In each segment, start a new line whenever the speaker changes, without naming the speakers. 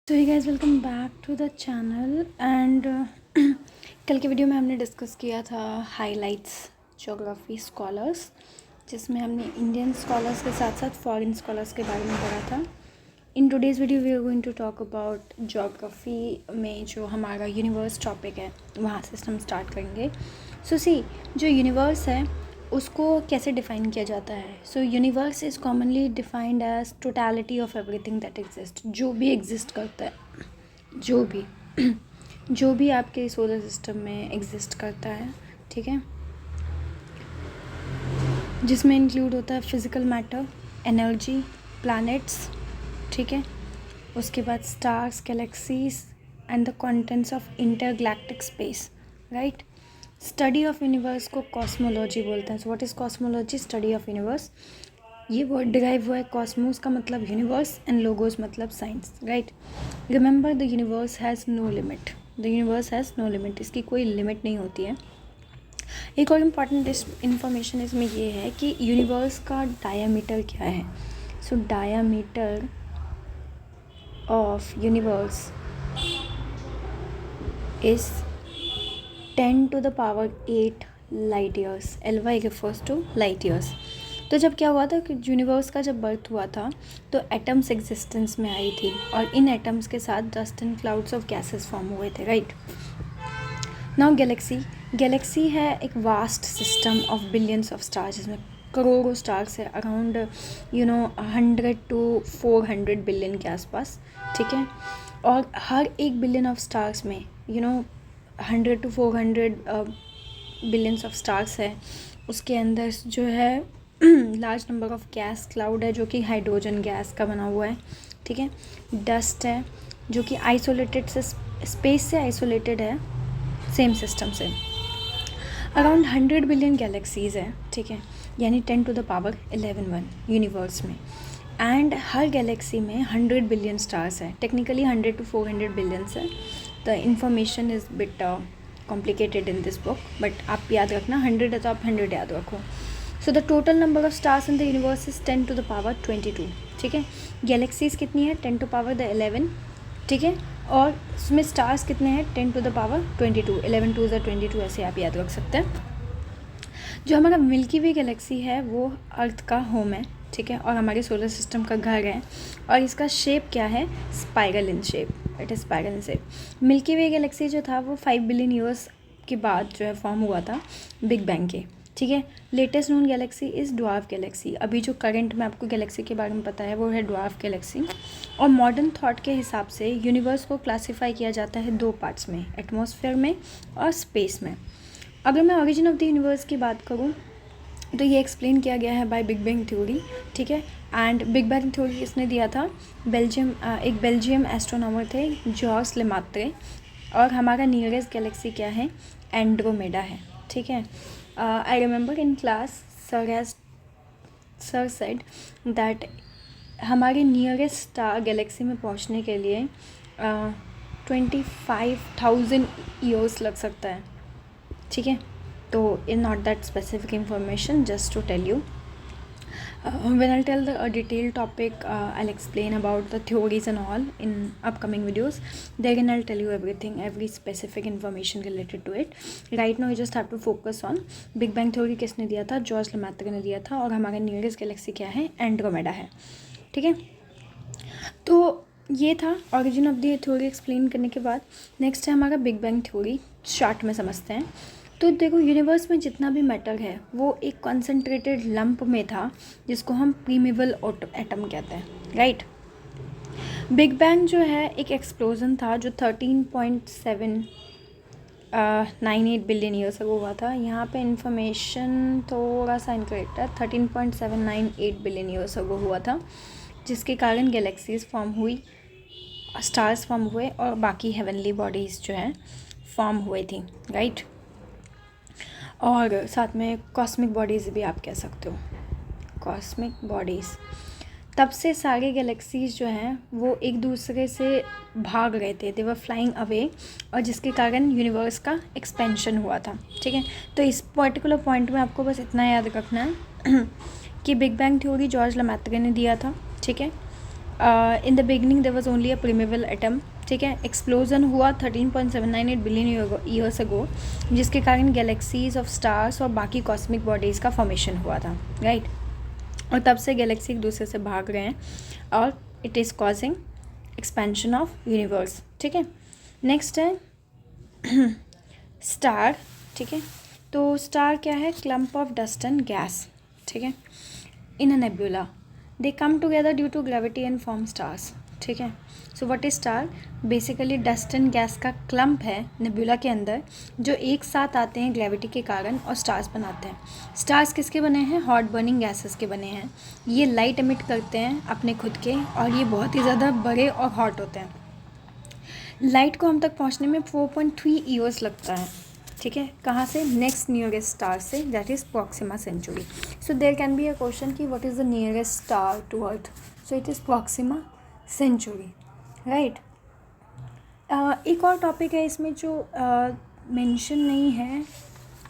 So hi guys welcome back to the channel and कल के video में हमने डिस्कस किया था हाइलाइट्स ज्योग्राफी स्कॉलर्स, जिसमें हमने इंडियन स्कॉलर्स के साथ साथ फॉरेन स्कॉलर्स के बारे में पढ़ा था। In today's video we are going to talk about geography में जो हमारा यूनिवर्स टॉपिक है वहाँ से हम स्टार्ट करेंगे। सो सी जो यूनिवर्स है उसको कैसे डिफ़ाइन किया जाता है। So universe is commonly defined as totality of everything that exist, जो भी एग्जिस्ट करता है, जो भी आपके सोलर सिस्टम में एग्जिस्ट करता है, ठीक है, जिसमें इंक्लूड होता है फिज़िकल मैटर, एनर्जी, प्लैनेट्स, ठीक है, उसके बाद stars, galaxies and the contents of intergalactic space, right. Study of universe को कॉस्मोलॉजी बोलते हैं। So what is cosmology? Study of universe. ये वर्ड डिराइव हुआ है, कॉस्मोस का मतलब यूनिवर्स एंड लोगोस मतलब science, right. Remember the universe has no limit, the universe has no limit, इसकी कोई लिमिट नहीं होती है। एक और इम्पॉर्टेंट इन्फॉर्मेशन इसमें ये है कि यूनिवर्स का डायामीटर क्या है। So diameter of universe is 10 to the power 8 light years. LY refers to light years. तो जब क्या हुआ था कि यूनिवर्स का जब बर्थ हुआ था तो एटम्स एग्जिस्टेंस में आई थी और इन एटम्स के साथ dust and clouds of gases form हुए थे, राइट। नाउ गैलेक्सी है एक vast system of billions of stars, जिसमें करोड़ों स्टार्स है, अराउंड 100 to 400 बिलियन के आसपास, ठीक है। और हर एक बिलियन ऑफ स्टार्स में 100 to 400 बिलियंस ऑफ स्टार्स है, उसके अंदर जो है large number of gas cloud है जो कि हाइड्रोजन गैस का बना हुआ है, ठीक है। डस्ट है जो कि आइसोलेटेड से स्पेस से आइसोलेटेड है, सेम सिस्टम से। अराउंड 100 बिलियन गैलेक्सीज है, ठीक है, यानी 10 to the power 11 यूनिवर्स में। एंड हर गैलेक्सी में 100 बिलियन स्टार्स है। टेक्निकली 100 to 400 बिलियंस है। The information is bit complicated in this book, but आप याद रखना 100 है तो आप 100 याद रखो। So the total number of stars in the universe is 10 to the power 22, ठीक है। गैलेक्सीज कितनी है? 10 to power 11, ठीक है। और उसमें स्टार्स कितने हैं? 10 to the power 22, 11 2 22, ऐसे आप याद रख सकते हैं। जो हमारा मिल्की वे गैलेक्सी है वो अर्थ का होम है, ठीक है, और हमारे सोलर सिस्टम का घर है। और इसका शेप क्या है? Spiral in shape, it is spiral in shape. Milky way Galaxy जो था वो 5 बिलियन ईयर्स के बाद जो है फॉर्म हुआ था बिग बैंग के, ठीक है। Latest known Galaxy is dwarf Galaxy. अभी जो करंट में आपको गैलेक्सी के बारे में पता है वो है ड्वार्फ गैलेक्सी। और मॉडर्न थॉट के हिसाब से यूनिवर्स को क्लासीफाई किया जाता है 2 पार्ट्स में, एटमॉस्फेयर में और स्पेस में। अगर मैं ओरिजिन ऑफ द यूनिवर्स की बात करूँ तो ये एक्सप्लेन किया गया है बाय बिग बैंग थ्योरी, ठीक है। एंड बिग बैंग थ्योरी किसने दिया था? एक बेल्जियम एस्ट्रोनॉमर थे, जॉर्ज लेमात्रे। और हमारा नियरेस्ट गैलेक्सी क्या है? एंड्रोमेडा है, ठीक है। I remember in class sir said that हमारे नियरेस्ट स्टार गैलेक्सी में पहुंचने के लिए 25,000 ईयर्स लग सकता है, ठीक है। तो in not that specific information, just to tell you when I'll tell the detailed topic, I'll explain about the theories and all in upcoming videos. Then I'll tell you everything, every specific information related to it. Right now you just have to focus on Big Bang theory किसने दिया था? George Lemaitre ने दिया था। और हमारा nearest Galaxy क्या है? एंड्रोमेडा है, ठीक है। तो ये था origin of the theory explain करने के बाद। नेक्स्ट है हमारा बिग बैंग थ्योरी, शॉर्ट में समझते हैं। तो देखो यूनिवर्स में जितना भी मैटर है वो एक कॉन्सेंट्रेटेड लंप में था जिसको हम प्रीमेबल एटम कहते हैं, राइट। बिग बैंग जो है एक एक्सप्लोजन था जो 13.798 बिलियन ईयर्स अगो हुआ था। यहाँ पे इंफॉर्मेशन थोड़ा सा इनकरेक्ट है, 13.798 बिलियन ईयर्स अगो हुआ था, जिसके कारण गैलेक्सीज फॉर्म हुई, स्टार्स फॉर्म हुए और बाकी हेवनली बॉडीज़ जो हैं फॉर्म हुए थी, राइट। और साथ में कॉस्मिक बॉडीज़ भी आप कह सकते हो, कॉस्मिक बॉडीज़। तब से सारे गैलेक्सीज जो हैं वो एक दूसरे से भाग रहे थे, दे वर फ्लाइंग अवे, और जिसके कारण यूनिवर्स का एक्सपेंशन हुआ था, ठीक है। तो इस पर्टिकुलर पॉइंट में आपको बस इतना याद रखना है कि big bang theory George Lemaitre ने दिया था, ठीक है। In the beginning there was only a primeval atom, ठीक है। एक्सप्लोजन हुआ 13.798 बिलियन ईयर्स अगो, जिसके कारण गैलेक्सीज ऑफ स्टार्स और बाकी कॉस्मिक बॉडीज़ का फॉर्मेशन हुआ था, राइट। और तब से गैलेक्सी एक दूसरे से भाग रहे हैं और it is causing expansion of universe, ठीक है। नेक्स्ट है स्टार, ठीक है। तो स्टार क्या है? Clump of dust and gas, ठीक है, in a nebula. They come together due to gravity and form stars, ठीक है। So what is star? Basically dust and gas का क्लम्प है नेबुला के अंदर, जो एक साथ आते हैं ग्रेविटी के कारण और स्टार्स बनाते हैं। स्टार्स किसके बने हैं? हॉट बर्निंग गैसेस के बने हैं। ये लाइट एमिट करते हैं अपने खुद के, और ये बहुत ही ज़्यादा बड़े और हॉट होते हैं। लाइट को हम तक पहुंचने में 4.3 ईयर्स लगता है, ठीक है। कहाँ से? नेक्स्ट नियरेस्ट स्टार से, that is Proxima Centauri. So there can be a question कि what is the nearest star to Earth? So it is Proxima Centauri, right. एक और टॉपिक है इसमें जो मेंशन नहीं है,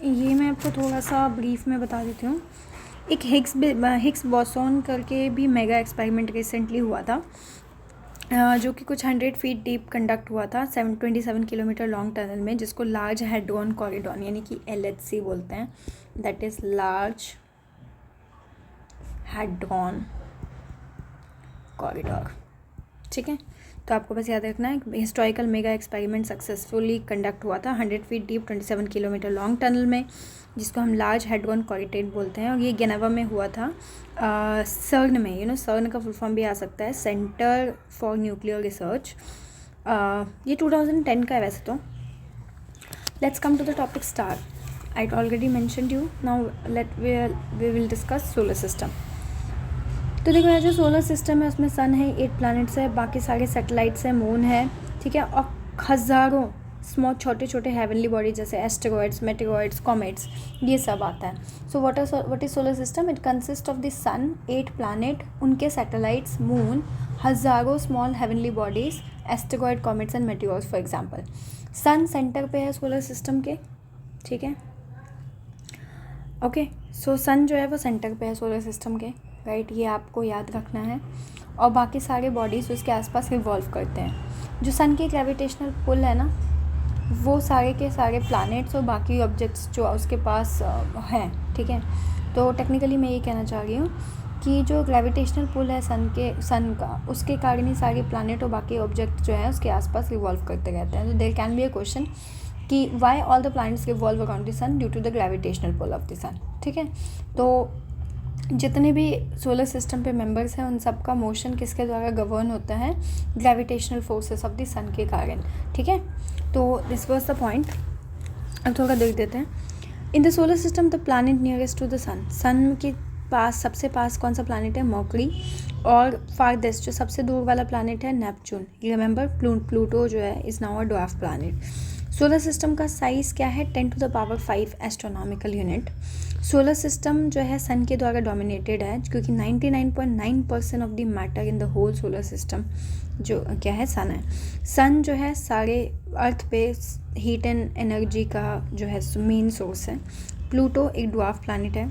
ये मैं आपको थोड़ा सा ब्रीफ में बता देती हूँ। एक हिग्स बोसॉन करके भी मेगा एक्सपेरिमेंट रिसेंटली हुआ था, जो कि कुछ 100 फीट डीप कंडक्ट हुआ था 727 किलोमीटर लॉन्ग टनल में, जिसको लार्ज हैड्रॉन कॉरिडोर यानी कि LHC बोलते हैं, that is large hadron corridor, ठीक है। तो आपको बस याद रखना है, historical mega experiment successfully conduct हुआ था 100 feet deep 27 kilometre long tunnel में, जिसको हम लार्ज हैड्रॉन कॉरिडोर बोलते हैं। और ये गेनेवा में हुआ था, सर्न में। सर्न का फुल फॉर्म भी आ सकता है सेंटर फॉर न्यूक्लियर रिसर्च। ये 2010 का है वैसे तो। Let's come to the topic star. I already mentioned you, now we will discuss solar system. तो देखो यार, जो सोलर सिस्टम है उसमें सन है, 8 प्लैनेट्स है, बाकी सारे सैटेलाइट्स हैं, मून है, ठीक है, और हज़ारों स्मॉल छोटे छोटे हेवनली बॉडी जैसे एस्टेरॉइड्स, मेटेरॉइड्स, कॉमेट्स, ये सब आता है। So what is solar system? It consist of the sun, 8 planet, उनके सैटेलाइट्स, मून, हज़ारों small heavenly bodies, asteroid, comets and meteoroids for example. Sun centre पे है सोलर सिस्टम के, ठीक है, ओके। सो सन जो है वो सेंटर पे है सोलर सिस्टम के, राइट, ये आपको याद रखना है। और बाकी सारे बॉडीज़ उसके आसपास रिवॉल्व करते हैं। जो सन की ग्रेविटेशनल पुल है ना, वो सारे के सारे प्लैनेट्स और बाकी ऑब्जेक्ट्स जो उसके पास हैं, ठीक है। तो टेक्निकली मैं ये कहना चाह रही हूँ कि जो ग्रेविटेशनल पुल है सन का, उसके कारण ही सारे प्लैनेट और बाकी ऑब्जेक्ट जो है उसके आसपास रिवॉल्व करते रहते हैं। तो there can be a question कि why all the planets revolve around the sun due to the gravitational pull of the sun, ठीक है। तो जितने भी सोलर सिस्टम पे मेंबर्स हैं उन सब का मोशन किसके द्वारा गवर्न होता है? Gravitational forces of the sun के कारण, ठीक है। तो दिस वाज द पॉइंट। अब थोड़ा देख देते हैं। In the solar system the planet nearest to the sun के पास सबसे पास कौन सा प्लैनेट है? मर्करी। और फारदेस्ट जो सबसे दूर वाला प्लैनेट है नेपच्यून। रिमेंबर प्लूटो जो है is now a dwarf planet. Solar system का साइज़ क्या है? 10 to the power 5 astronomical unit. Solar system जो है सन के द्वारा डोमिनेटेड है, क्योंकि 99.9% of the matter in the whole solar system जो क्या है? सन है। सन जो है सारे अर्थ पे हीट एंड एनर्जी का जो है मेन सोर्स है। प्लूटो एक ड्वार्फ प्लैनेट है।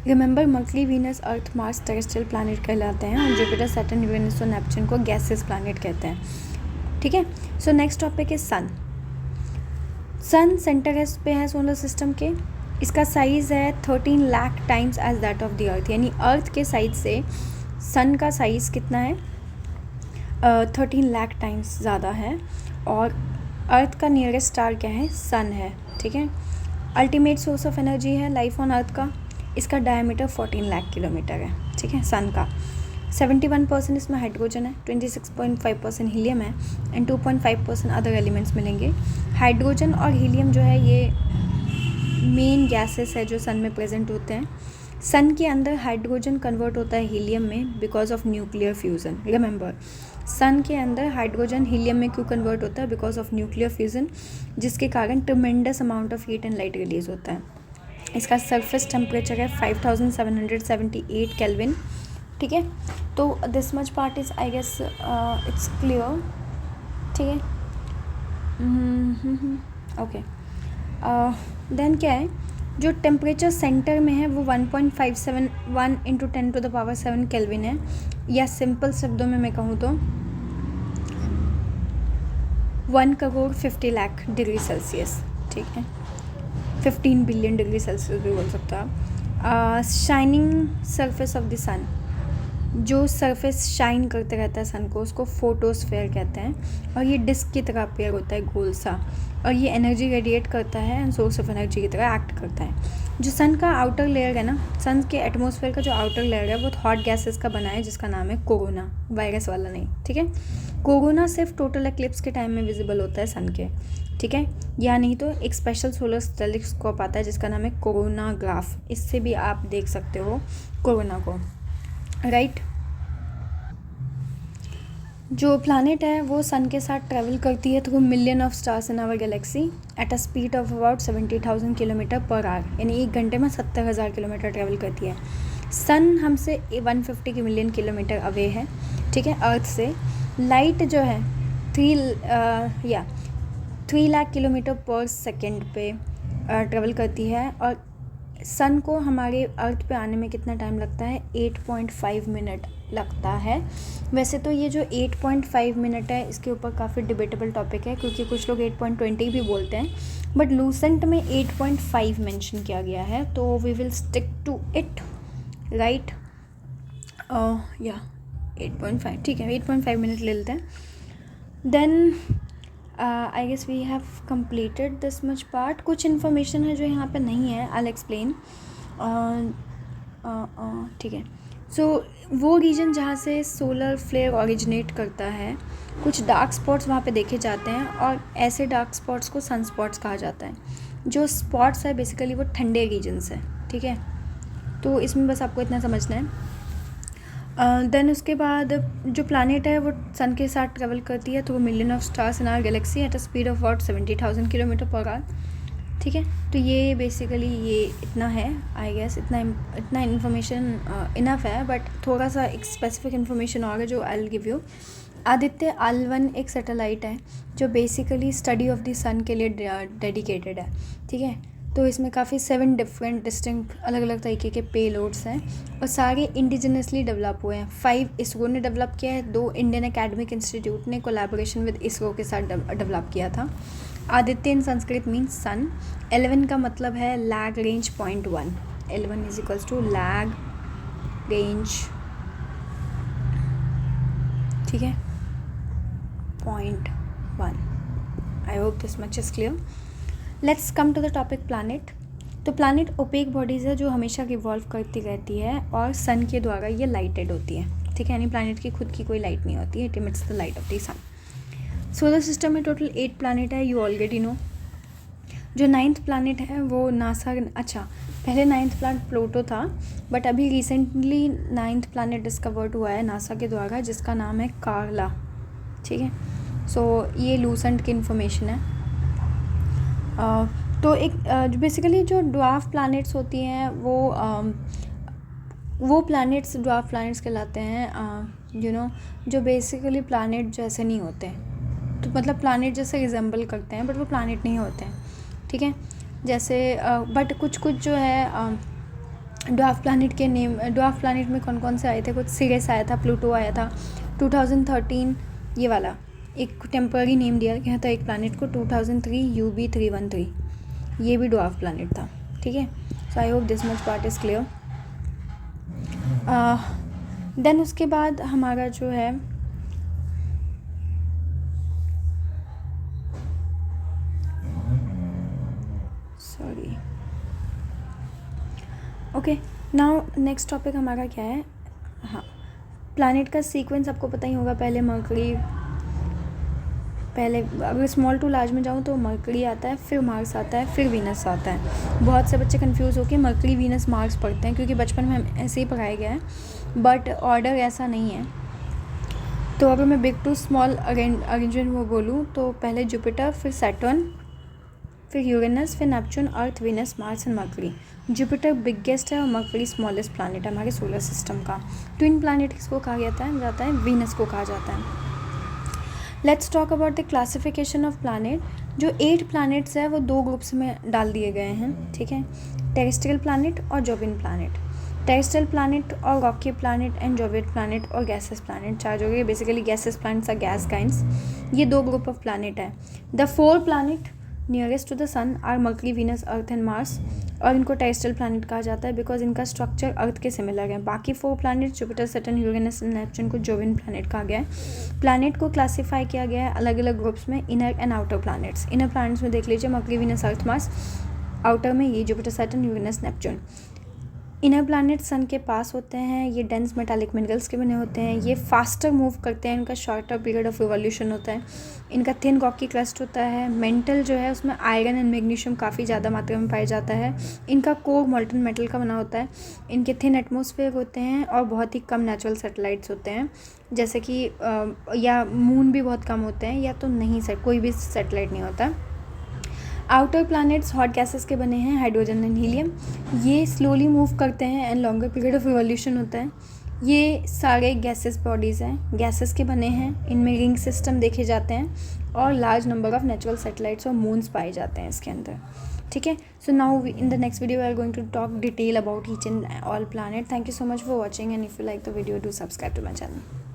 Remember mercury, Venus, Earth, Mars terrestrial planet कहलाते हैं, और जुपिटर, सैटर्न, यूरेनस और नेपच्यून को गैसेस प्लैनेट कहते हैं, ठीक है। सो नेक्स्ट टॉपिक है सन। सन सेंटर पे है सोलर सिस्टम के। इसका साइज़ है 13 lakh times as that of the earth, यानी अर्थ के साइज से सन का साइज़ कितना है? 13 लाख टाइम्स ज़्यादा है। और अर्थ का नियरेस्ट स्टार क्या है? सन है, ठीक है। अल्टीमेट सोर्स ऑफ एनर्जी है लाइफ ऑन अर्थ का। इसका डायमीटर 14 लाख किलोमीटर है, ठीक है, सन का। 71% इसमें हाइड्रोजन है, 26.5% हीलियम है, एंड 2.5% अदर एलिमेंट्स मिलेंगे। हाइड्रोजन और हीलियम जो है ये मेन गैसेस है जो सन में प्रेजेंट होते हैं। सन के अंदर हाइड्रोजन कन्वर्ट होता है हीलियम में because of nuclear fusion. Remember, sun के अंदर हाइड्रोजन हीलियम में क्यों कन्वर्ट होता है? बिकॉज ऑफ न्यूक्लियर फ्यूज़न, जिसके कारण tremendous amount of heat and light release होता है। इसका सरफेस टेम्परेचर है 5778 केल्विन, ठीक है। तो this much part is I guess it's clear, ठीक है, ओके। देन क्या है, जो टेम्परेचर सेंटर में है वो 1.571 × 10⁻⁷ केल्विन है। या सिंपल शब्दों में मैं कहूँ तो 1,50,00,000 डिग्री सेल्सियस, ठीक है, 15 बिलियन डिग्री सेल्सियस भी बोल सकते हो आप। शाइनिंग सरफेस ऑफ द सन, जो सरफेस शाइन करते रहता है सन को, उसको फोटोस्फेयर कहते हैं। और ये डिस्क की तरह अपेयर होता है, गोल सा, और ये एनर्जी रेडिएट करता है एंड सोर्स ऑफ एनर्जी की तरह एक्ट करता है। जो सन का आउटर लेयर है ना, सन के एटमॉस्फेयर का जो आउटर लेयर है वो हॉट गैसेस का बना है, जिसका नाम है कोरोना, वायरस वाला नहीं, ठीक है। कोरोना सिर्फ टोटल एक्लिप्स के टाइम में विजिबल होता है सन के, ठीक है, या नहीं तो एक स्पेशल सोलर टेलीस्कोप आता है जिसका नाम है कोरोनाग्राफ, इससे भी आप देख सकते हो कोरोना को, राइट। जो प्लानट है वो सन के साथ ट्रैवल करती है through million of stars in our galaxy at a speed of about 70,000 kilometre per hour, यानी 1 घंटे में 70,000 किलोमीटर ट्रैवल करती है। सन हमसे 150 मिलियन किलोमीटर अवे है, ठीक है, अर्थ से। लाइट जो है 3 लाख किलोमीटर पर सेकेंड पे ट्रैवल करती है। और सन को हमारे अर्थ पे आने में कितना टाइम लगता है? 8.5 मिनट लगता है। वैसे तो ये जो 8.5 मिनट है इसके ऊपर काफ़ी डिबेटेबल टॉपिक है, क्योंकि कुछ लोग 8.20 भी बोलते हैं, बट लूसेंट में 8.5 मेंशन किया गया है, तो we will stick to it, right. या 8.5, ठीक है, 8.5 मिनट ले लेते हैं। Then I guess we have completed this much part. कुछ इन्फॉर्मेशन है जो यहाँ पे नहीं है, आई एक्सप्लेन, ठीक है। सो वो रीजन जहाँ से सोलर फ्लेयर ओरिजिनेट करता है, कुछ डार्क स्पॉट्स वहाँ पे देखे जाते हैं, और ऐसे डार्क स्पॉट्स को सन स्पॉट्स कहा जाता है। जो स्पॉट्स है बेसिकली वो ठंडे रीजन्स है, ठीक है, तो इसमें बस आपको इतना समझना है। देन उसके बाद जो प्लानट है वो सन के साथ ट्रेवल करती है through million of stars in our galaxy at a speed of about 70,000 kilometre per hour, ठीक है। तो ये बेसिकली ये इतना है, आई गेस इतना इन्फॉर्मेशन इनफ है, बट थोड़ा सा एक स्पेसिफिक इन्फॉर्मेशन और है जो I will give you. Aditya AL-1 एक सैटेलाइट है जो basically study of the sun के लिए डेडिकेटेड है, ठीक है। तो इसमें काफ़ी 7 डिफरेंट डिस्टिंक्ट अलग अलग तरीके के पेलोड्स हैं, और सारे इंडिजिनसली डेवलप हुए हैं। 5 इसरो ने डेवलप किया है, 2 इंडियन एकेडमिक इंस्टीट्यूट ने कोलैबोरेशन विद इसरो के साथ डेवलप किया था। Aditya in Sanskrit means sun. L1 का मतलब है Lagrange 0.1, L1 is equals to Lagrange, ठीक है, 0.1। I hope this much is clear. Let's come to the topic planet. तो प्लानट ओपेक बॉडीज़ है जो हमेशा रिवॉल्व करती रहती है, और सन के द्वारा ये लाइटेड होती है, ठीक है, यानी प्लानट की खुद की कोई लाइट नहीं होती है, it emits the light of the sun. Solar system में टोटल 8 प्लानट है, यू ऑलरेडी नो। जो 9th प्लानट है वो नासा, अच्छा पहले 9th प्लानट प्लूटो था, बट अभी रिसेंटली 9th प्लानट डिस्कवर्ड हुआ है नासा के द्वारा, जिसका नाम है कार्ला, ठीक है। सो ये लूसेंट की इन्फॉर्मेशन है। तो एक बेसिकली जो ड्वार्फ प्लैनेट्स होती हैं वो प्लैनेट्स ड्वार्फ प्लैनेट्स कहलाते हैं, यू नो, जो बेसिकली प्लैनेट जैसे नहीं होते, तो मतलब प्लैनेट जैसे रिजेंबल करते हैं, बट वो प्लैनेट नहीं होते हैं, ठीक है। जैसे बट कुछ जो है ड्वार्फ प्लैनेट के नेम, ड्वार्फ प्लैनेट में कौन कौन से आए थे? कुछ सिरियस आया था, प्लूटो आया था 2013, ये वाला एक टेम्पररी नेम दिया गया था एक प्लैनेट को, 2003 UB313, ये भी ड्वार्फ प्लैनेट था, ठीक है। So I hope this much part is clear. Then उसके बाद हमारा जो है sorry, okay, now next topic हमारा क्या है? हाँ, प्लैनेट का सीक्वेंस आपको पता ही होगा। पहले मरकरी, पहले अगर स्मॉल टू लार्ज में जाऊँ तो मरकरी आता है, फिर मार्स आता है, फिर वीनस आता है। बहुत से बच्चे कंफ्यूज होकर मरकरी वीनस मार्स पढ़ते हैं, क्योंकि बचपन में हम ऐसे ही पढ़ाया गया है, बट ऑर्डर ऐसा नहीं है। तो अगर मैं बिग टू स्मॉल अरेंजमेंट वो बोलूँ तो पहले जुपिटर, फिर सैटर्न, फिर यूरेनस, फिर Neptune, earth, Venus, Mars and mercury. Jupiter biggest है और मरकरी स्मॉलेस्ट प्लैनेट है हमारे सोलर सिस्टम का। ट्विन प्लैनेट किसको कहा जाता है? वीनस को कहा जाता है। Let's talk about the classification of planet. जो 8 प्लैनेट्स है वो 2 ग्रुप्स में डाल दिए गए हैं, ठीक है, टेरेस्ट्रियल प्लैनेट और जोवियन प्लैनेट। टेरेस्ट्रियल प्लैनेट और rocky planet and Jovian planet और गैसेस प्लैनेट चार्ज हो गए। Basically gases planets are gas kinds. ये 2 ग्रुप ऑफ प्लैनेट है। The 4 planet nearest to the sun are Mercury, Venus, Earth and Mars, और इनको terrestrial planet कहा जाता है बिकॉज इनका स्ट्रक्चर अर्थ के सिमिलर है। बाकी 4 planet Jupiter, Saturn, Uranus and Neptune को जोवियन प्लैनेट कहा गया है। प्लैनेट को क्लासीफाई किया गया है अलग अलग ग्रुप्स में, inner and outer planets. Inner planets में देख लीजिए Mercury, Venus, Earth, Mars. Outer में ये Jupiter, Saturn, Uranus, Neptune. Inner planet sun के पास होते हैं। ये डेंस मेटालिक मिनरल्स के बने होते हैं। ये फास्टर मूव करते हैं। इनका शॉर्टर पीरियड ऑफ रिवॉल्यूशन होता है। इनका थिन रॉकी क्रस्ट होता है। मेंटल जो है उसमें आयरन एंड मैग्नीशियम काफ़ी ज़्यादा मात्रा में पाया जाता है। इनका कोर मॉल्टन मेटल का बना होता है। इनके थिन एटमॉस्फेयर होते हैं और बहुत ही कम नेचुरल सैटेलाइट्स होते हैं, जैसे कि या मून भी बहुत कम होते हैं, या तो नहीं सर कोई भी सैटेलाइट नहीं होता। आउटर प्लैनेट्स हॉट गैसेस के बने हैं, हाइड्रोजन एंड हीलियम। ये स्लोली मूव करते हैं and longer period of revolution होता है। ये सारे गैसेस बॉडीज़ हैं, गैसेस के बने हैं। इनमें रिंग सिस्टम देखे जाते हैं और large number of natural satellites और मून्स पाए जाते हैं इसके अंदर। ठीक है, so now in the next video we are going to talk detail about each and all planet. Thank you so much for watching and if you like the video do subscribe to my channel.